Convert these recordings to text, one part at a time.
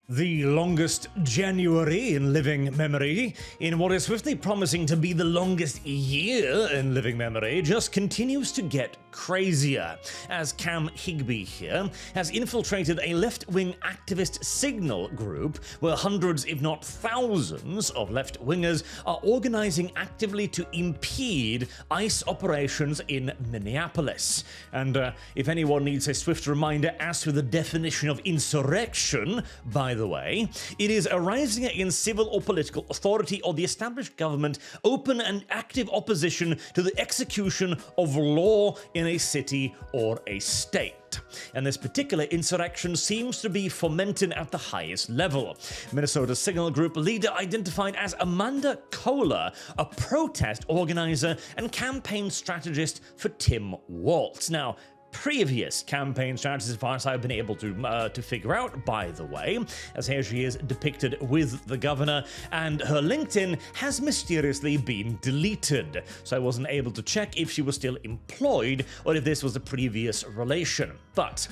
The longest January in living memory, in what is swiftly promising to be the longest year in living memory, just continues to get crazier, as Cam Higby here has infiltrated a left-wing activist signal group where hundreds, if not thousands, of left-wingers are organizing actively to impede ICE operations in Minneapolis. And if anyone needs a swift reminder as to the definition of insurrection, by the way, it is arising against civil or political authority or the established government, open and active opposition to the execution of law in a city or a state. And this particular insurrection seems to be fomenting at the highest level. Minnesota's signal group leader identified as Amanda Kohler, a protest organizer and campaign strategist for Tim Walz. Now, previous campaign strategies, as far as I've been able to figure out, by the way, as here she is depicted with the governor, and her LinkedIn has mysteriously been deleted, so I wasn't able to check if she was still employed or if this was a previous relation. But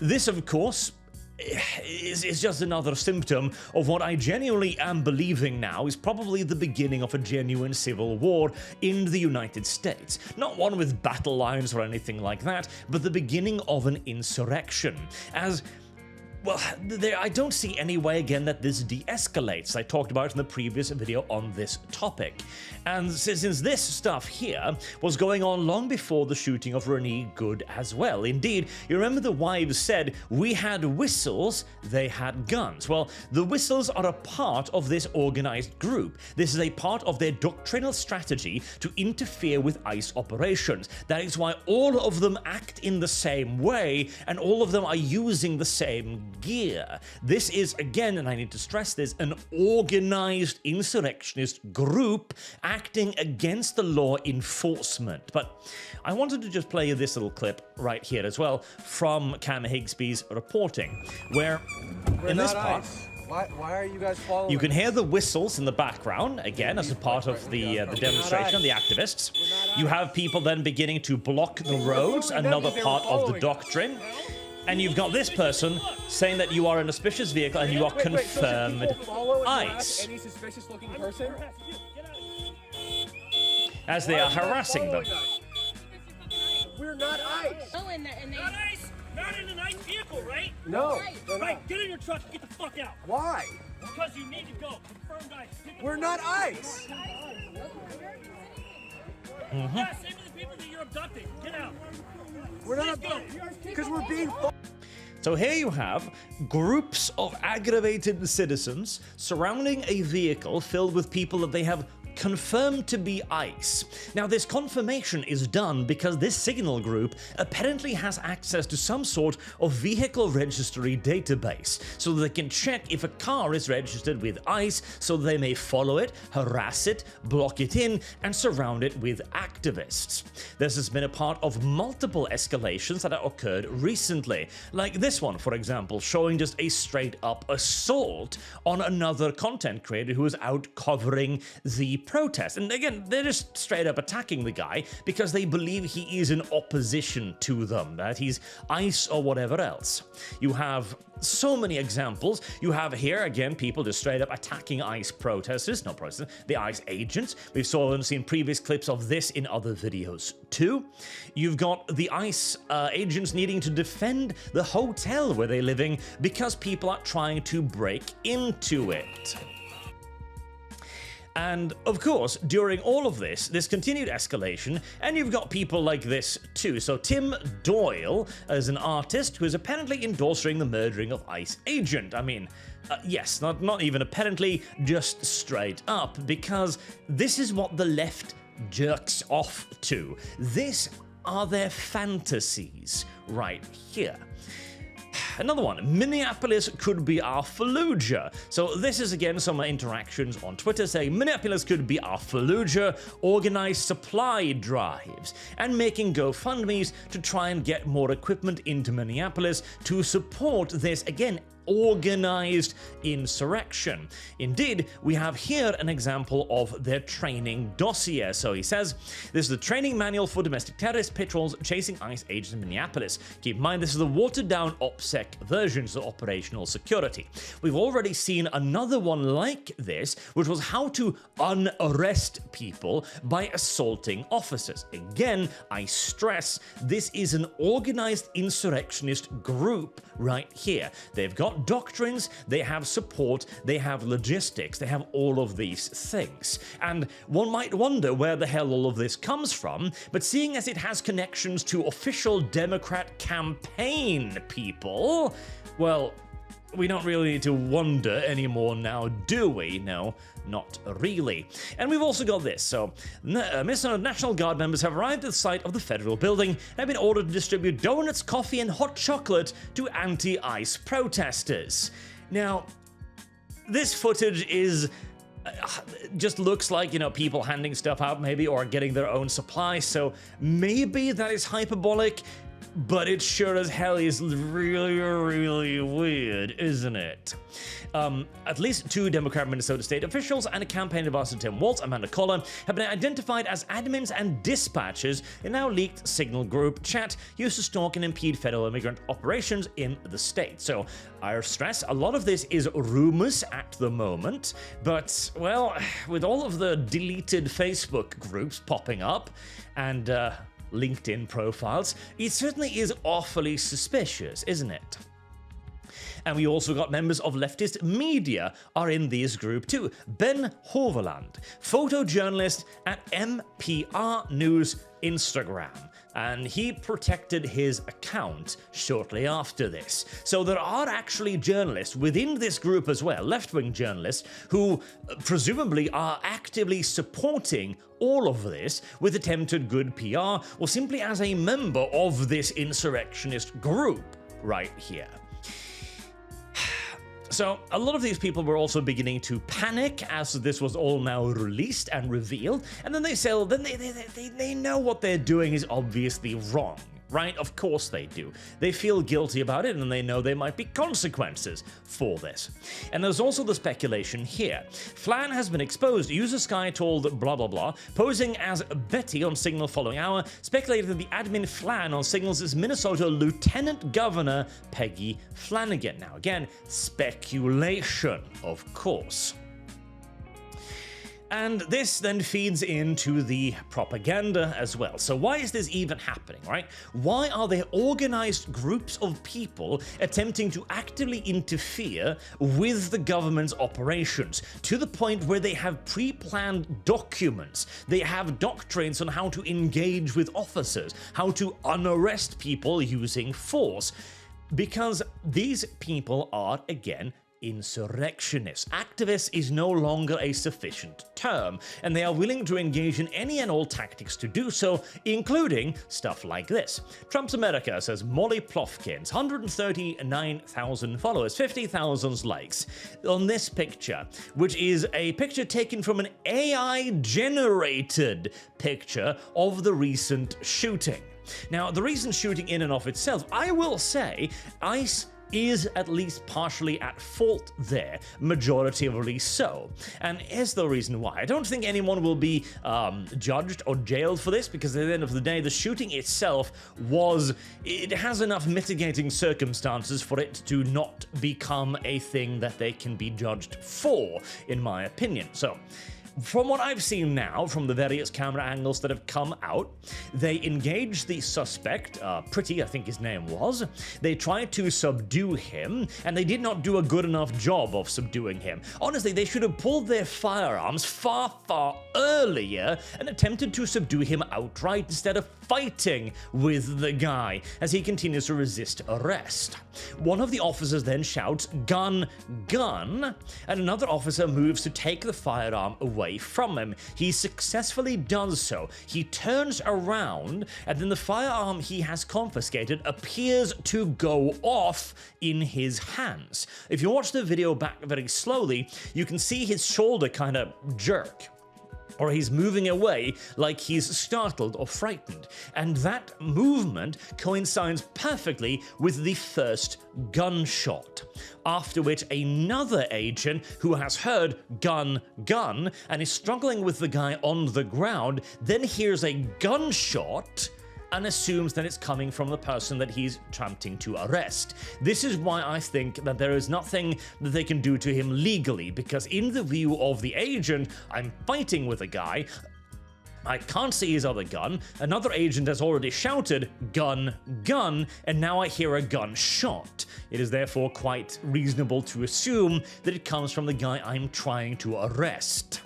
this, of course, is just another symptom of what I genuinely am believing now is probably the beginning of a genuine civil war in the United States. Not one with battle lines or anything like that, but the beginning of an insurrection. As well, I don't see any way again that this de-escalates. I talked about it in the previous video on this topic. And since this stuff here was going on long before the shooting of Renee Good as well. Indeed, you remember the wives said, we had whistles, they had guns. Well, the whistles are a part of this organized group. This is a part of their doctrinal strategy to interfere with ICE operations. That is why all of them act in the same way, and all of them are using the same gear. This is, again, and I need to stress this, an organized insurrectionist group acting against the law enforcement. But I wanted to just play you this little clip right here as well from Cam Higby's reporting, where in this part, Why are you guys following? you can hear the whistles in the background, again, as a part of the demonstration, the activists. You have people then beginning to block the roads, another part of the doctrine. And you've got this person saying that you are an auspicious vehicle and you are confirmed ICE. Any suspicious looking person? As they are harassing them. We're not ICE. Oh, and Not ICE! Not in an ICE vehicle, right? No. they're not. Right, get in your truck and get the fuck out. Why? Because you need to go. Confirmed ICE. We're not ICE. Yeah, same with the people that you're abducting. Get out. We're not because we're being. So here you have groups of aggravated citizens surrounding a vehicle filled with people that they have confirmed to be ICE. Now, this confirmation is done because this signal group apparently has access to some sort of vehicle registry database, so they can check if a car is registered with ICE, so they may follow it, harass it, block it in, and surround it with activists. This has been a part of multiple escalations that have occurred recently, like this one, for example, showing just a straight-up assault on another content creator who is out covering the protest. And again, they're just straight up attacking the guy because they believe he is in opposition to them, that he's ICE or whatever else. You have so many examples. You have here, again, people just straight up attacking ICE protesters, not protesters, the ICE agents. We've seen previous clips of this in other videos too. You've got the ICE agents needing to defend the hotel where they're living because people are trying to break into it. And of course, during all of this continued escalation, and you've got people like this too. So Tim Doyle is an artist who is apparently endorsing the murdering of ICE agent. I mean, yes, not even apparently, just straight up, because this is what the left jerks off to. This are their fantasies right here. Another one, Minneapolis could be our Fallujah. So this is again some interactions on Twitter saying Minneapolis could be our Fallujah, organized supply drives, and making GoFundMes to try and get more equipment into Minneapolis to support this, again, organized insurrection. Indeed, we have here an example of their training dossier. So he says, this is the training manual for domestic terrorist patrols chasing ICE agents in Minneapolis. Keep in mind, this is the watered-down OPSEC version, so operational security. We've already seen another one like this, which was how to unarrest people by assaulting officers. Again, I stress, this is an organized insurrectionist group right here. They've got doctrines, they have support, they have logistics, they have all of these things. And one might wonder where the hell all of this comes from, but seeing as it has connections to official Democrat campaign people, well, we don't really need to wonder anymore now, do we? No, not really. And we've also got this. So, National Guard members have arrived at the site of the federal building and have been ordered to distribute donuts, coffee, and hot chocolate to anti-ICE protesters. Now, this footage is just looks like, you know, people handing stuff out maybe, or getting their own supplies, so maybe that is hyperbolic, but it sure as hell is really, really weird, isn't it? At least 2 Democrat Minnesota state officials and a campaign advisor Tim Walz, Amanda Coller, have been identified as admins and dispatchers in now leaked Signal group chat used to stalk and impede federal immigrant operations in the state. So, I stress, a lot of this is rumors at the moment, but, well, with all of the deleted Facebook groups popping up and LinkedIn profiles, it certainly is awfully suspicious, isn't it? And we also got members of leftist media are in this group too. Ben Hoverland, photojournalist at MPR News Instagram, and he protected his account shortly after this. So there are actually journalists within this group as well, left-wing journalists, who presumably are actively supporting all of this with attempted good PR, or simply as a member of this insurrectionist group right here. So, a lot of these people were also beginning to panic as this was all now released and revealed, and then they know what they're doing is obviously wrong, right? Of course they do. They feel guilty about it, and they know there might be consequences for this. And there's also the speculation here. Flan has been exposed. User Sky told blah blah blah, posing as Betty on Signal following hour, speculated that the admin Flan on Signals is Minnesota Lieutenant Governor Peggy Flanagan. Now again, speculation, of course. And this then feeds into the propaganda as well. So why is this even happening, right? Why are there organized groups of people attempting to actively interfere with the government's operations to the point where they have pre-planned documents, they have doctrines on how to engage with officers, how to unarrest people using force? Because these people are, again, insurrectionists. Activists is no longer a sufficient term, and they are willing to engage in any and all tactics to do so, including stuff like this. Trump's America, says Molly Plofkins, 139,000 followers, 50,000 likes on this picture, which is a picture taken from an AI-generated picture of the recent shooting. Now, the recent shooting in and of itself, I will say, ICE is at least partially at fault there, majoritively so. And here's the reason why. I don't think anyone will be judged or jailed for this, because at the end of the day, the shooting itself it has enough mitigating circumstances for it to not become a thing that they can be judged for, in my opinion. So, from what I've seen now, from the various camera angles that have come out, they engaged the suspect, Pretti, I think his name was. They tried to subdue him, and they did not do a good enough job of subduing him. Honestly, they should have pulled their firearms far, far earlier and attempted to subdue him outright instead of fighting with the guy as he continues to resist arrest. One of the officers then shouts, "Gun, gun," and another officer moves to take the firearm away from him. He successfully does so. He turns around, and then the firearm he has confiscated appears to go off in his hands. If you watch the video back very slowly, you can see his shoulder kind of jerk. or he's moving away like he's startled or frightened. And that movement coincides perfectly with the first gunshot, after which another agent who has heard gun, gun, and is struggling with the guy on the ground, then hears a gunshot and assumes that it's coming from the person that he's attempting to arrest. This is why I think that there is nothing that they can do to him legally, because in the view of the agent, I'm fighting with a guy, I can't see his other gun, another agent has already shouted, gun, gun, and now I hear a gunshot. It is therefore quite reasonable to assume that it comes from the guy I'm trying to arrest.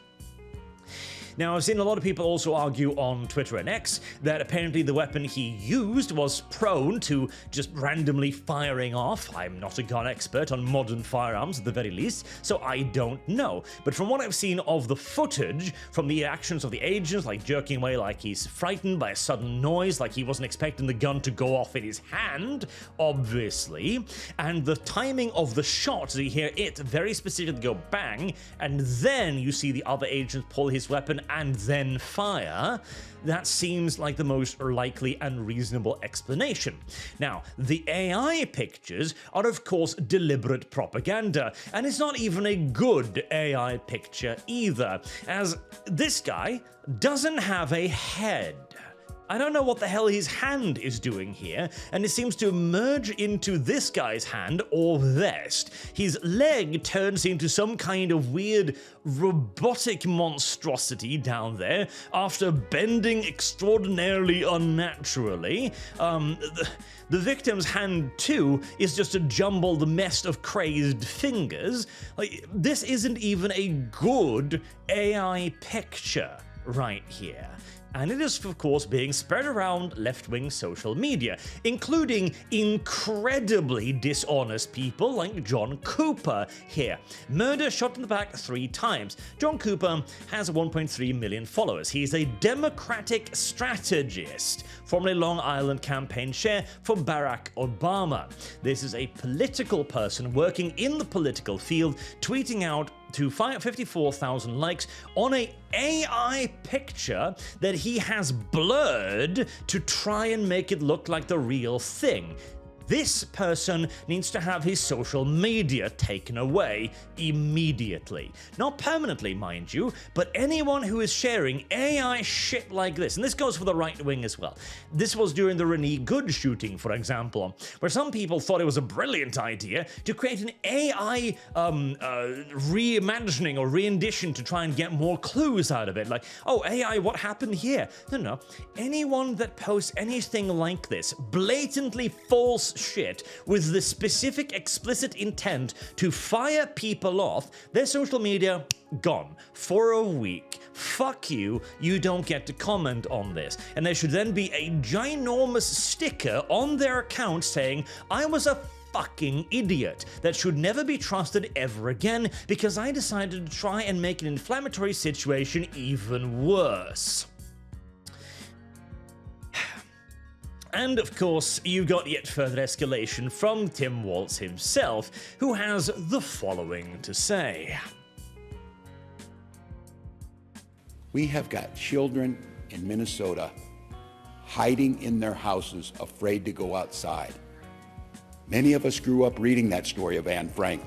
Now, I've seen a lot of people also argue on Twitter and X that apparently the weapon he used was prone to just randomly firing off. I'm not a gun expert on modern firearms at the very least, so I don't know. But from what I've seen of the footage, from the actions of the agents, like jerking away like he's frightened by a sudden noise, like he wasn't expecting the gun to go off in his hand, obviously, and the timing of the shot, so you hear it very specifically go bang, and then you see the other agents pull his weapon and then fire, that seems like the most likely and reasonable explanation. Now, the AI pictures are of course deliberate propaganda, and it's not even a good AI picture either, as this guy doesn't have a head. I don't know what the hell his hand is doing here, and it seems to merge into this guy's hand or vest. His leg turns into some kind of weird robotic monstrosity down there after bending extraordinarily unnaturally. The victim's hand, too, is just a jumbled mess of crazed fingers. Like, this isn't even a good AI picture right here. And it is, of course, being spread around left-wing social media, including incredibly dishonest people like John Cooper here. Murder shot in the back 3 times. John Cooper has 1.3 million followers. He's a Democratic strategist, formerly Long Island campaign chair for Barack Obama. This is a political person working in the political field, tweeting out to 54,000 likes on a AI picture that he has blurred to try and make it look like the real thing. This person needs to have his social media taken away immediately. Not permanently, mind you, but anyone who is sharing AI shit like this, and this goes for the right wing as well. This was during the Renee Good shooting, for example, where some people thought it was a brilliant idea to create an AI reimagining or rendition to try and get more clues out of it. Like, oh, AI, what happened here? No. Anyone that posts anything like this, blatantly false shit with the specific explicit intent to fire people off, their social media gone for a week. Fuck you, you don't get to comment on this. And there should then be a ginormous sticker on their account saying, I was a fucking idiot that should never be trusted ever again because I decided to try and make an inflammatory situation even worse. And of course, you got yet further escalation from Tim Walz himself, who has the following to say. We have got children in Minnesota hiding in their houses, afraid to go outside. Many of us grew up reading that story of Anne Frank.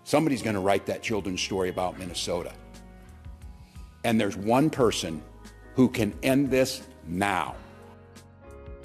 Somebody's going to write that children's story about Minnesota. And there's one person who can end this now.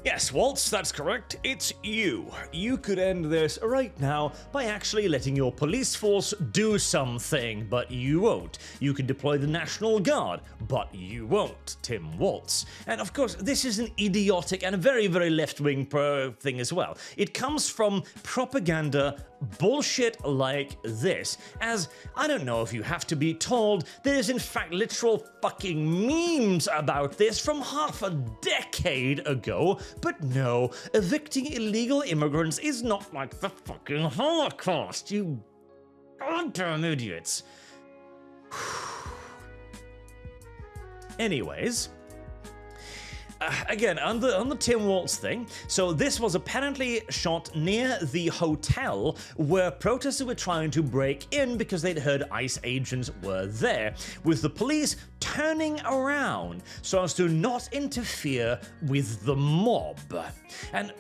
Yes, Waltz, that's correct. It's you. You could end this right now by actually letting your police force do something, but you won't. You could deploy the National Guard, but you won't, Tim Waltz. And of course, this is an idiotic and a very, very left-wing thing as well. It comes from propaganda bullshit like this, as I don't know if you have to be told, there's in fact literal fucking memes about this from half a decade ago, but no, evicting illegal immigrants is not like the fucking Holocaust, you goddamn idiots. Anyways, again, on the Tim Waltz thing, so this was apparently shot near the hotel where protesters were trying to break in because they'd heard ICE agents were there, with the police turning around so as to not interfere with the mob. And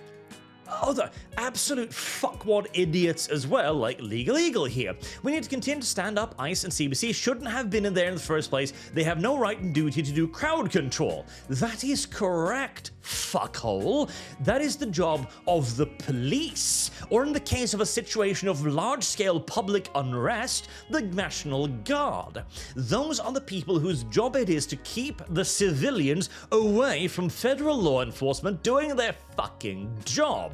other absolute fuckwad idiots as well, like Legal Eagle here. We need to continue to stand up. ICE and CBC shouldn't have been in there in the first place. They have no right and duty to do crowd control. That is correct, fuckhole. That is the job of the police, or in the case of a situation of large-scale public unrest, the National Guard. Those are the people whose job it is to keep the civilians away from federal law enforcement doing their fucking job.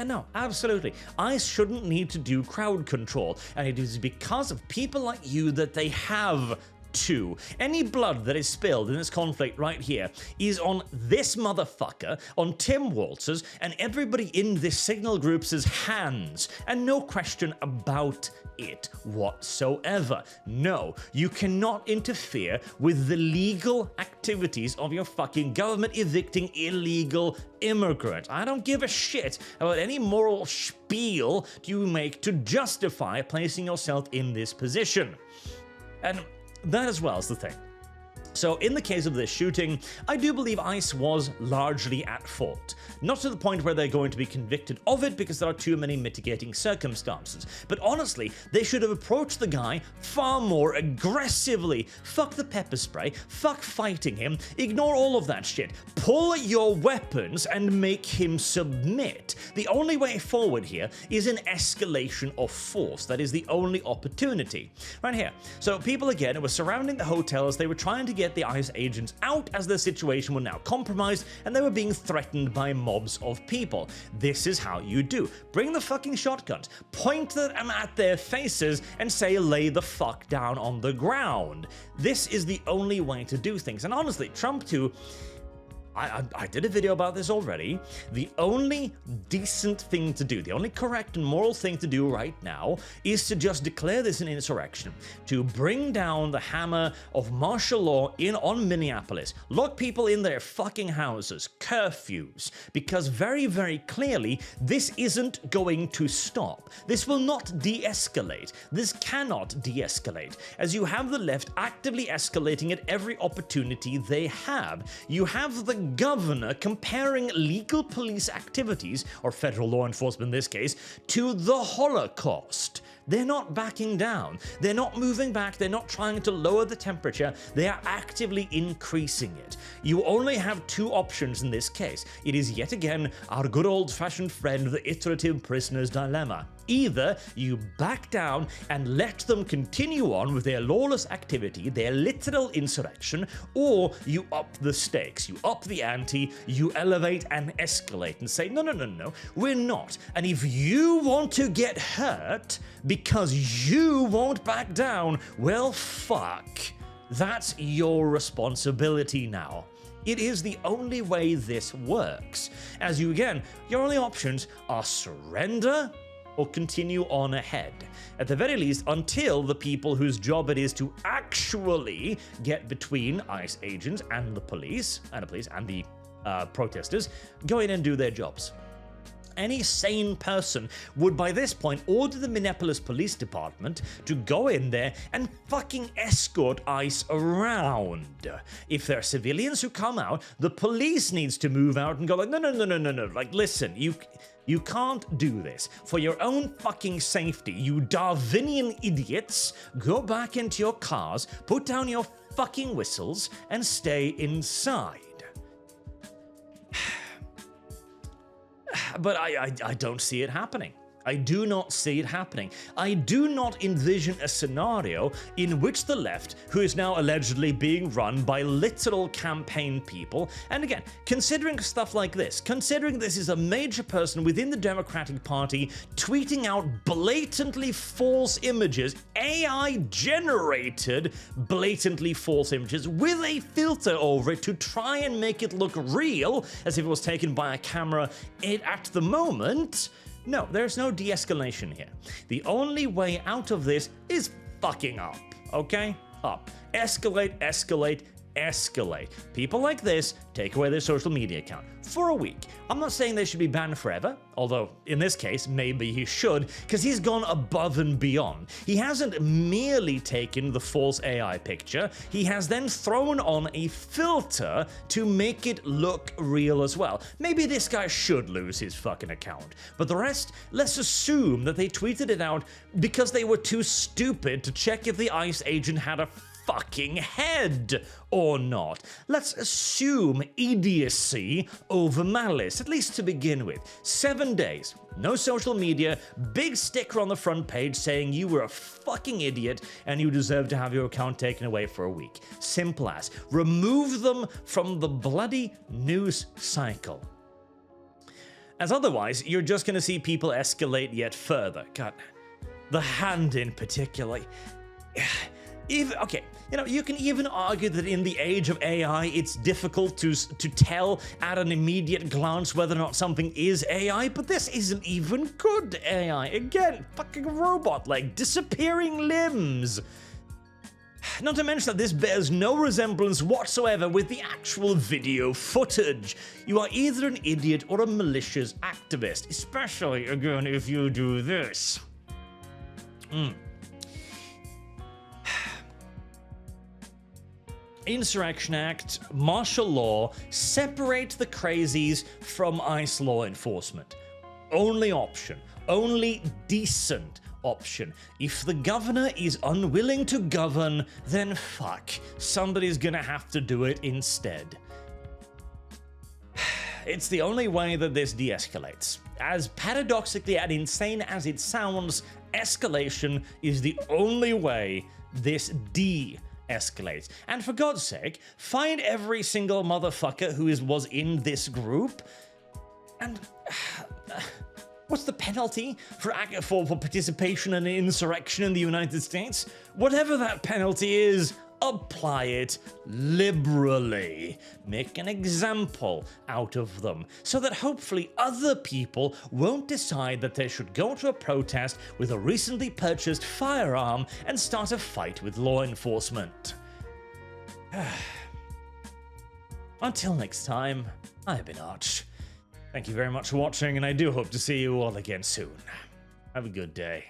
No, absolutely. ICE shouldn't need to do crowd control, and it is because of people like you that they have to. Any blood that is spilled in this conflict right here is on this motherfucker, on Tim Waltz's, and everybody in this signal group's hands, and no question about it whatsoever. No, you cannot interfere with the legal activities of your fucking government evicting illegal immigrants. I don't give a shit about any moral spiel you make to justify placing yourself in this position. And that as well is the thing. So in the case of this shooting, I do believe ICE was largely at fault. Not to the point where they're going to be convicted of it because there are too many mitigating circumstances. But honestly, they should have approached the guy far more aggressively. Fuck the pepper spray, fuck fighting him, ignore all of that shit. Pull your weapons and make him submit. The only way forward here is an escalation of force. That is the only opportunity. Right here. So people again were surrounding the hotel as they were trying to get the ICE agents out as their situation were now compromised and they were being threatened by mobs of people. This is how you do. Bring the fucking shotguns, point them at their faces and say lay the fuck down on the ground. This is the only way to do things. And honestly, Trump too, I did a video about this already. The only decent thing to do, the only correct and moral thing to do right now is to just declare this an insurrection, to bring down the hammer of martial law on Minneapolis, lock people in their fucking houses, curfews, because very, very clearly this isn't going to stop. This will not de-escalate. This cannot de-escalate, as you have the left actively escalating at every opportunity they have. You have the governor comparing legal police activities, or federal law enforcement in this case, to the Holocaust. They're not backing down. They're not moving back. They're not trying to lower the temperature. They are actively increasing it. You only have two options in this case. It is yet again our good old-fashioned friend, the iterative prisoner's dilemma. Either you back down and let them continue on with their lawless activity, their literal insurrection, or you up the stakes, you up the ante, you elevate and escalate and say, no, we're not. And if you want to get hurt because you won't back down, well, fuck. That's your responsibility now. It is the only way this works. As you, again, your only options are surrender or continue on ahead. At the very least, until the people whose job it is to actually get between ICE agents and the police, and the protesters, go in and do their jobs. Any sane person would by this point order the Minneapolis Police Department to go in there and fucking escort ICE around. If there are civilians who come out, the police needs to move out and go like, no. Like, listen, you can't do this. For your own fucking safety, you Darwinian idiots, go back into your cars, put down your fucking whistles, and stay inside. But I don't see it happening. I do not see it happening. I do not envision a scenario in which the left, who is now allegedly being run by literal campaign people, and again, considering stuff like this, considering this is a major person within the Democratic Party tweeting out blatantly false images, AI-generated blatantly false images with a filter over it to try and make it look real, as if it was taken by a camera at the moment. No, there's no de-escalation here. The only way out of this is fucking up, okay? Up. Escalate, escalate. People like this take away their social media account for a week. I'm not saying they should be banned forever, although in this case maybe he should, because he's gone above and beyond. He hasn't merely taken the false AI picture, he has then thrown on a filter to make it look real as well. Maybe this guy should lose his fucking account, but the rest, let's assume that they tweeted it out because they were too stupid to check if the ICE agent had a fucking head or not. Let's assume idiocy over malice, at least to begin with. 7 days, no social media, big sticker on the front page saying you were a fucking idiot and you deserve to have your account taken away for a week. Simple as. Remove them from the bloody news cycle. As otherwise, you're just going to see people escalate yet further. God, the hand in particular. Okay, you can even argue that in the age of AI, it's difficult to tell at an immediate glance whether or not something is AI, but this isn't even good AI. Again, fucking robot leg, disappearing limbs. Not to mention that this bears no resemblance whatsoever with the actual video footage. You are either an idiot or a malicious activist, especially, again, if you do this. Insurrection Act, martial law, separate the crazies from ICE law enforcement. Only option, only decent option. If the governor is unwilling to govern, then fuck, somebody's gonna have to do it instead. It's the only way that this de-escalates. As paradoxically and insane as it sounds, escalation is the only way this de-escalates. And for God's sake, find every single motherfucker who was in this group and what's the penalty for participation in an insurrection in the United States? Whatever that penalty is, apply it liberally. Make an example out of them so that hopefully other people won't decide that they should go to a protest with a recently purchased firearm and start a fight with law enforcement. Until next time, I've been Arch. Thank you very much for watching, and I do hope to see you all again soon. Have a good day.